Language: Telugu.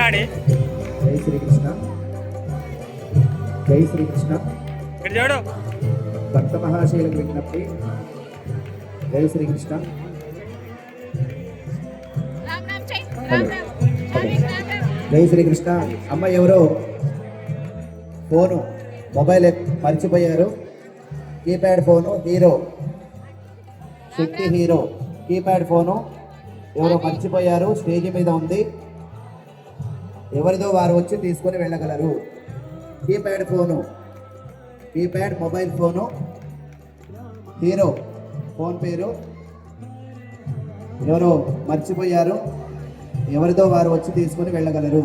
డాడీ. జై శ్రీకృష్ణ. జై శ్రీకృష్ణ. ఇక్కడ చూడు. భక్త మహాశైలకు విజ్ఞప్తి. జై శ్రీకృష్ణ. జై శ్రీకృష్ణ. అమ్మ ఎవరో ఫోను మొబైల్ మర్చిపోయారు. Keypad phone Hero Shakti Hero keypad phone ఎవరో మర్చిపోయారు. స్టేజ్ మీద ఉంది. ఎవరిదో వారు వచ్చి తీసుకొని వెళ్ళగలరు. Keypad phone, keypad mobile phone Hero phone పేరు ఎవరో మర్చిపోయారు. ఎవరిదో వారు వచ్చి తీసుకొని వెళ్ళగలరు.